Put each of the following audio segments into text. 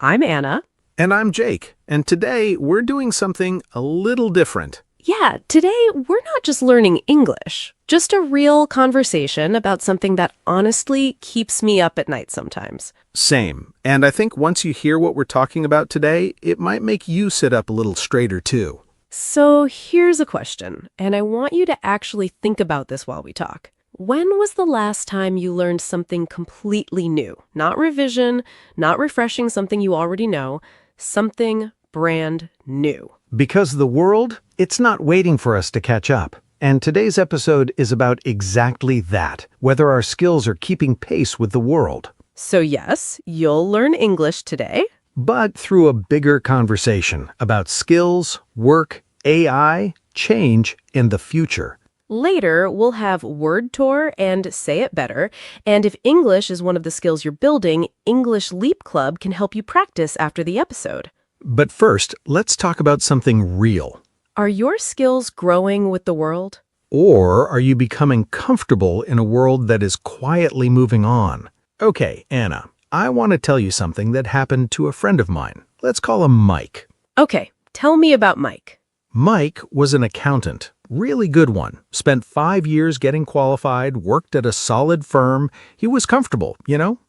I'm Anna. And I'm Jake, and today we're doing something a little different. Yeah, today we're not just learning English, just a real conversation about something that honestly keeps me up at night sometimes. Same. And I think once you hear what we're talking about today, it might make you sit up a little straighter too. So here's a question, and I want you to actually think about this while we talk. When was the last time you learned something completely new? Not revision, not refreshing something you already know, something brand new. Because the world, it's not waiting for us to catch up. And today's episode is about exactly that, whether our skills are keeping pace with the world. So yes, you'll learn English today. But through a bigger conversation about skills, work, AI, change, and the future. Later, we'll have Word Tour and Say It Better. And if English is one of the skills you're building, English Leap Club can help you practice after the episode. But first, let's talk about something real. Are your skills growing with the world? Or are you becoming comfortable in a world that is quietly moving on? Okay, Anna, I want to tell you something that happened to a friend of mine. Let's call him Mike. Okay, tell me about Mike. Mike was an accountant, really good one. Spent 5 years getting qualified, worked at a solid firm. He was comfortable,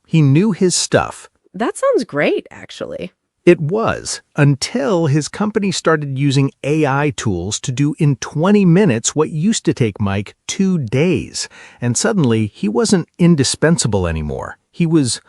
He knew his stuff. That sounds great, actually. It was, until his company started using AI tools to do in 20 minutes what used to take Mike 2 days. And suddenly, he wasn't indispensable anymore. He was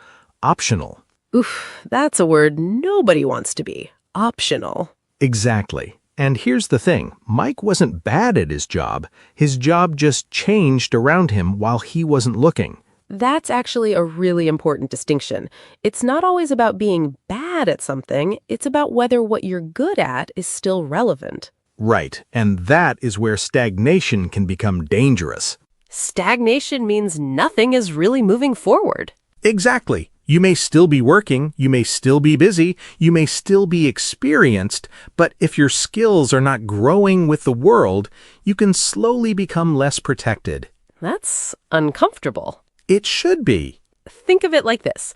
optional. Oof, that's a word nobody wants to be. Optional. Exactly. And here's the thing, Mike wasn't bad at his job. His job just changed around him while he wasn't looking. That's actually a really important distinction. It's not always about being bad at something, it's about whether what you're good at is still relevant. Right, and that is where stagnation can become dangerous. Stagnation means nothing is really moving forward. Exactly. You may still be working, you may still be busy, you may still be experienced, but if your skills are not growing with the world, you can slowly become less protected. That's uncomfortable. It should be. Think of it like this.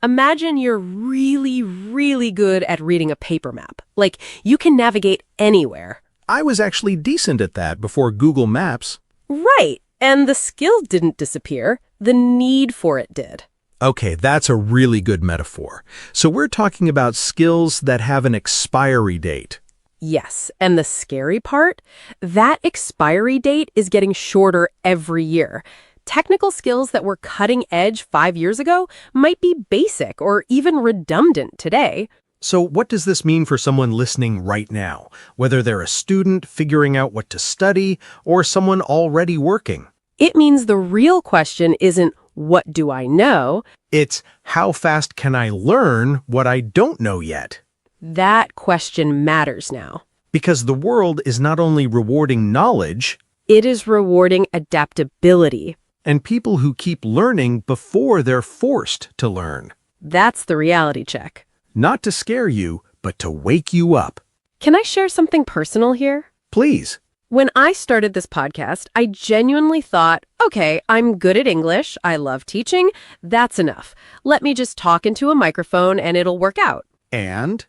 Imagine you're really, really good at reading a paper map. Like, you can navigate anywhere. I was actually decent at that before Google Maps. Right, and the skill didn't disappear. The need for it did. Okay, that's a really good metaphor. So we're talking about skills that have an expiry date. Yes, and the scary part? That expiry date is getting shorter every year. Technical skills that were cutting edge 5 years ago might be basic or even redundant today. So what does this mean for someone listening right now, whether they're a student figuring out what to study or someone already working? It means the real question isn't, what do I know? It's, how fast can I learn what I don't know yet? That question matters now. Because the world is not only rewarding knowledge, it is rewarding adaptability. And people who keep learning before they're forced to learn. That's the reality check. Not to scare you, but to wake you up. Can I share something personal here? Please. When I started this podcast, I genuinely thought, okay, I'm good at English, I love teaching, that's enough. Let me just talk into a microphone and it'll work out. And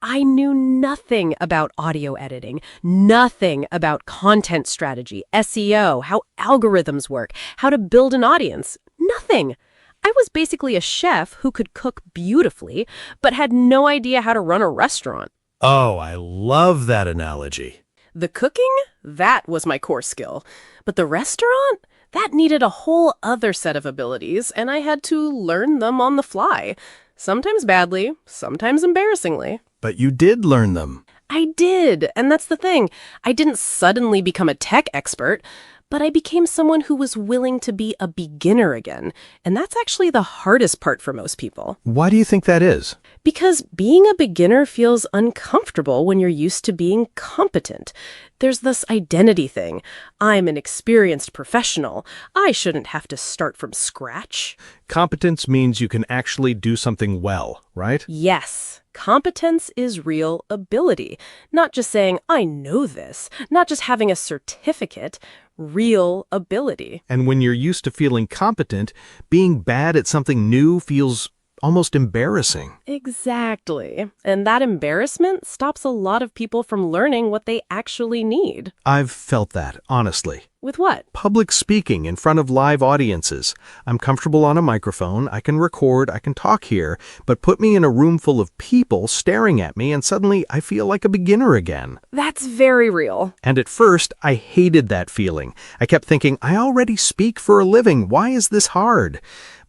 I knew nothing about audio editing, nothing about content strategy, SEO, how algorithms work, how to build an audience, nothing. I was basically a chef who could cook beautifully, but had no idea how to run a restaurant. Oh, I love that analogy. The cooking? That was my core skill. But the restaurant? That needed a whole other set of abilities, and I had to learn them on the fly. Sometimes badly, sometimes embarrassingly. But you did learn them. I did, and that's the thing. I didn't suddenly become a tech expert, but I became someone who was willing to be a beginner again. And that's actually the hardest part for most people. Why do you think that is? Because being a beginner feels uncomfortable when you're used to being competent. There's this identity thing. I'm an experienced professional. I shouldn't have to start from scratch. Competence means you can actually do something well, right? Yes. Competence is real ability. Not just saying, I know this. Not just having a certificate. Real ability. And when you're used to feeling competent, being bad at something new feels almost embarrassing. Exactly. And that embarrassment stops a lot of people from learning what they actually need. I've felt that, honestly. With what? Public speaking in front of live audiences. I'm comfortable on a microphone, I can record, I can talk here, but put me in a room full of people staring at me and suddenly I feel like a beginner again. That's very real. And at first, I hated that feeling. I kept thinking, I already speak for a living, why is this hard?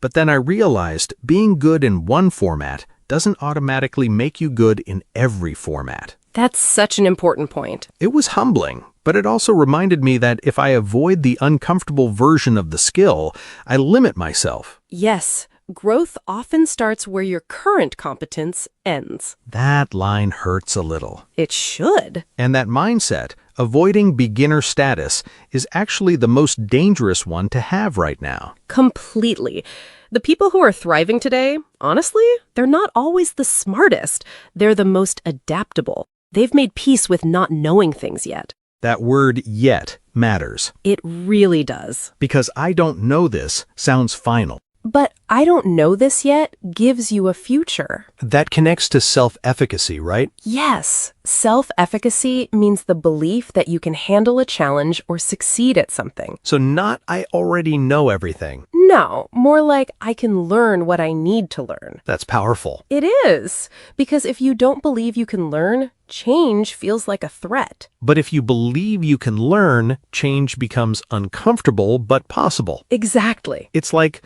But then I realized being good in one format doesn't automatically make you good in every format. That's such an important point. It was humbling, but it also reminded me that if I avoid the uncomfortable version of the skill, I limit myself. Yes, growth often starts where your current competence ends. That line hurts a little. It should. And that mindset, avoiding beginner status, is actually the most dangerous one to have right now. Completely. The people who are thriving today, honestly, they're not always the smartest. They're the most adaptable. They've made peace with not knowing things yet. That word yet matters. It really does. Because I don't know this sounds final. But I don't know this yet gives you a future. That connects to self-efficacy, right? Yes, self-efficacy means the belief that you can handle a challenge or succeed at something. So not I already know everything. No, more like I can learn what I need to learn. That's powerful. It is, because if you don't believe you can learn, change feels like a threat. But if you believe you can learn, change becomes uncomfortable but possible. Exactly. It's like,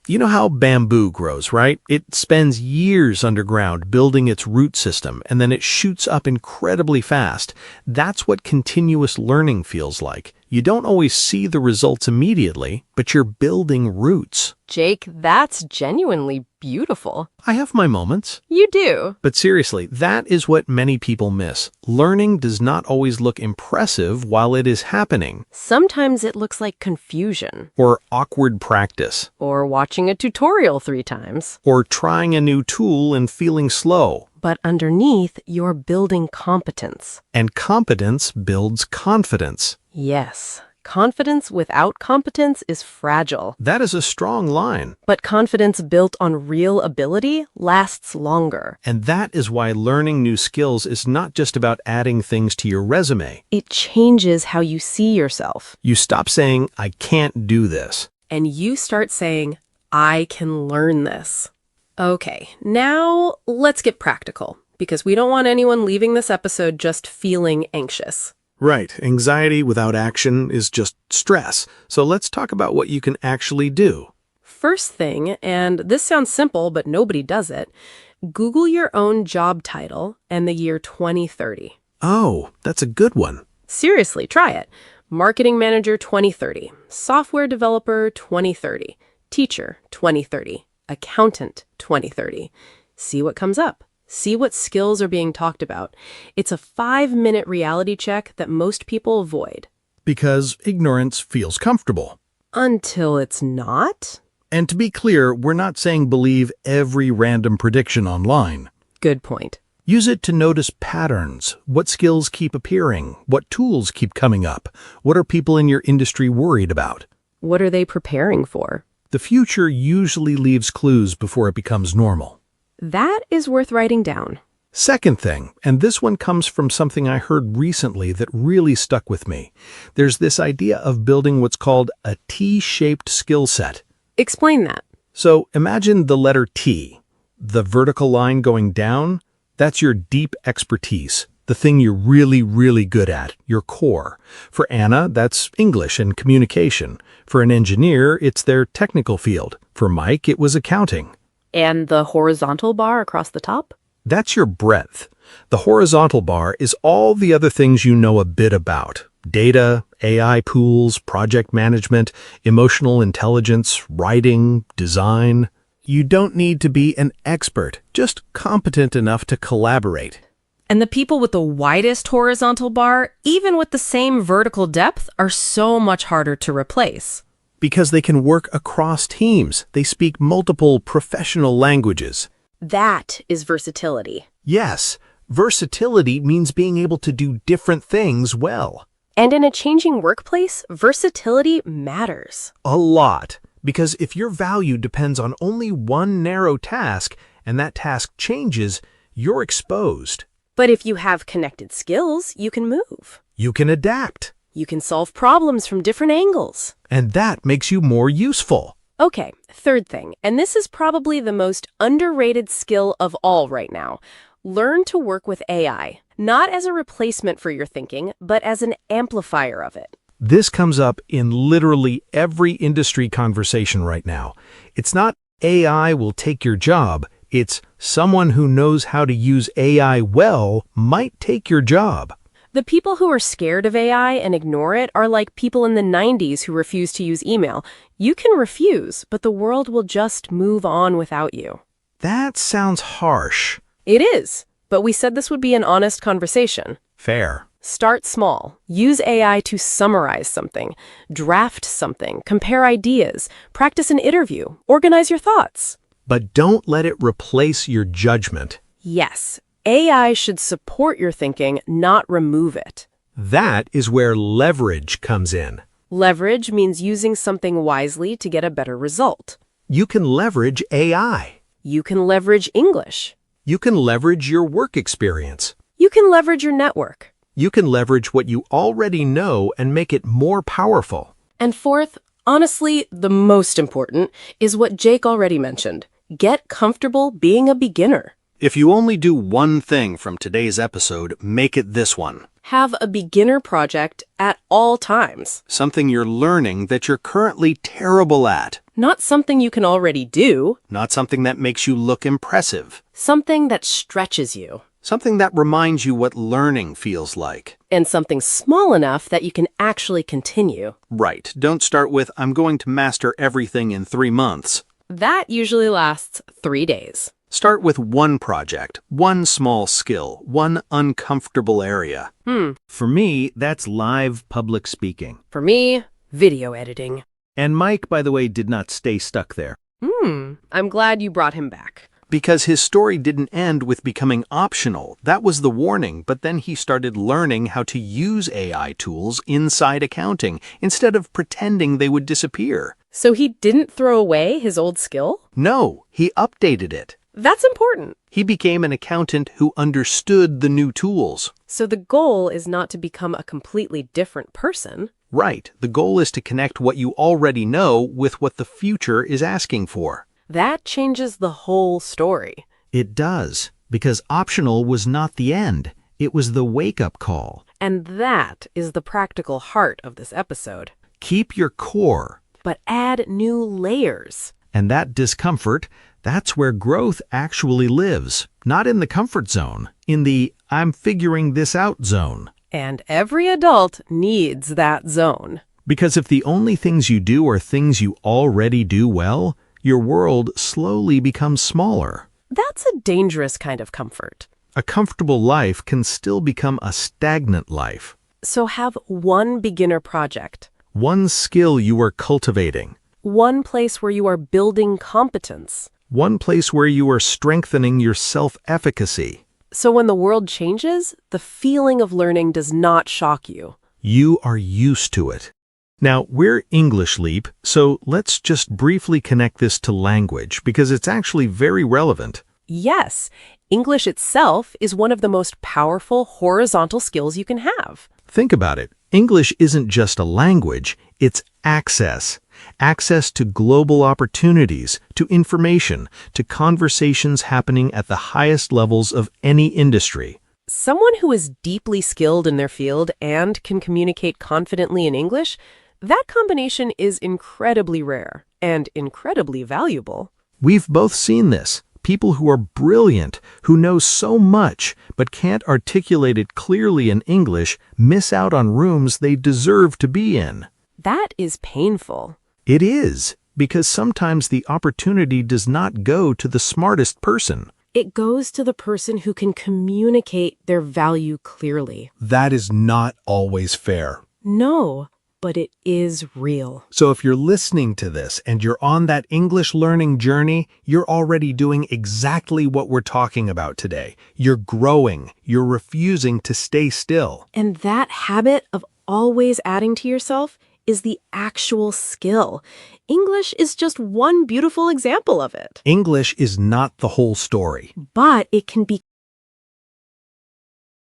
you know how bamboo grows, right? It spends years underground building its root system, and then it shoots up incredibly fast. That's what continuous learning feels like. You don't always see the results immediately, but you're building roots. Jake, that's genuinely beautiful. I have my moments. You do. But seriously, that is what many people miss. Learning does not always look impressive while it is happening. Sometimes it looks like confusion. Or awkward practice. Or watching a tutorial 3 times. Or trying a new tool and feeling slow. But underneath, you're building competence. And competence builds confidence. Yes. Confidence without competence is fragile. That is a strong line. But confidence built on real ability lasts longer. And that is why learning new skills is not just about adding things to your resume. It changes how you see yourself. You stop saying, I can't do this. And you start saying, I can learn this. Okay, now let's get practical, because we don't want anyone leaving this episode just feeling anxious. Right. Anxiety without action is just stress. So let's talk about what you can actually do. First thing, and this sounds simple, but nobody does it, Google your own job title and the year 2030. Oh, that's a good one. Seriously, try it. Marketing Manager 2030, Software Developer 2030, Teacher 2030, Accountant 2030. See what comes up. See what skills are being talked about. It's a 5-minute reality check that most people avoid. Because ignorance feels comfortable. Until it's not. And to be clear, we're not saying believe every random prediction online. Good point. Use it to notice patterns. What skills keep appearing? What tools keep coming up? What are people in your industry worried about? What are they preparing for? The future usually leaves clues before it becomes normal. That is worth writing down. Second thing, and this one comes from something I heard recently that really stuck with me. There's this idea of building what's called a T-shaped skill set. Explain that. So imagine the letter T. The vertical line going down, that's your deep expertise, the thing you're really, really good at, your core. For Anna, that's English and communication. For an engineer, it's their technical field. For Mike, it was accounting. And the horizontal bar across the top? That's your breadth. The horizontal bar is all the other things you know a bit about. Data, AI tools, project management, emotional intelligence, writing, design. You don't need to be an expert, just competent enough to collaborate. And the people with the widest horizontal bar, even with the same vertical depth, are so much harder to replace. Because they can work across teams. They speak multiple professional languages. That is versatility. Yes, versatility means being able to do different things well. And in a changing workplace, versatility matters. A lot. Because if your value depends on only one narrow task and that task changes, you're exposed. But if you have connected skills, you can move. You can adapt, You can solve problems from different angles. and that makes you more useful. Okay, third thing, and this is probably the most underrated skill of all right now. Learn to work with AI, not as a replacement for your thinking, but as an amplifier of it. This comes up in literally every industry conversation right now. It's not AI will take your job, it's someone who knows how to use AI well might take your job. The people who are scared of AI and ignore it are like people in the 90s who refuse to use email. You can refuse, but the world will just move on without you. That sounds harsh. It is, but we said this would be an honest conversation. Fair. Start small. Use AI to summarize something, draft something, compare ideas, practice an interview, organize your thoughts. But don't let it replace your judgment. Yes, AI should support your thinking, not remove it. That is where leverage comes in. Leverage means using something wisely to get a better result. You can leverage AI. You can leverage English. You can leverage your work experience. You can leverage your network. You can leverage what you already know and make it more powerful. And fourth, honestly, the most important, is what Jake already mentioned. Get comfortable being a beginner. If you only do one thing from today's episode, make it this one. Have a beginner project at all times. Something you're learning that you're currently terrible at. Not something you can already do. Not something that makes you look impressive. Something that stretches you. Something that reminds you what learning feels like. And something small enough that you can actually continue. Right. Don't start with, I'm going to master everything in 3 months. That usually lasts 3 days. Start with one project, one small skill, one uncomfortable area. For me, that's live public speaking. For me, video editing. And Mike, by the way, did not stay stuck there. I'm glad you brought him back. Because his story didn't end with becoming optional. That was the warning, but then he started learning how to use AI tools inside accounting instead of pretending they would disappear. So he didn't throw away his old skill? No, he updated it. That's important. He became an accountant who understood the new tools. So the goal is not to become a completely different person. Right, the goal is to connect what you already know with what the future is asking for. That changes the whole story. It does, because optional was not the end. It was the wake-up call. And that is the practical heart of this episode. Keep your core. But add new layers. And that discomfort, that's where growth actually lives. Not in the comfort zone, in the I'm figuring this out zone. And every adult needs that zone. Because if the only things you do are things you already do well, your world slowly becomes smaller. That's a dangerous kind of comfort. A comfortable life can still become a stagnant life. So have one beginner project. One skill you are cultivating. One place where you are building competence. One place where you are strengthening your self-efficacy. So when the world changes, the feeling of learning does not shock you. You are used to it. Now, we're English Leap, so let's just briefly connect this to language because it's actually very relevant. Yes, English itself is one of the most powerful horizontal skills you can have. Think about it. English isn't just a language, it's access. Access to global opportunities, to information, to conversations happening at the highest levels of any industry. Someone who is deeply skilled in their field and can communicate confidently in English, that combination is incredibly rare and incredibly valuable. We've both seen this. People who are brilliant, who know so much, but can't articulate it clearly in English, miss out on rooms they deserve to be in. That is painful. It is, because sometimes the opportunity does not go to the smartest person. It goes to the person who can communicate their value clearly. That is not always fair. No, but it is real. So if you're listening to this and you're on that English learning journey, you're already doing exactly what we're talking about today. You're growing. You're refusing to stay still. And that habit of always adding to yourself is the actual skill. English is just one beautiful example of it. English is not the whole story. But it can be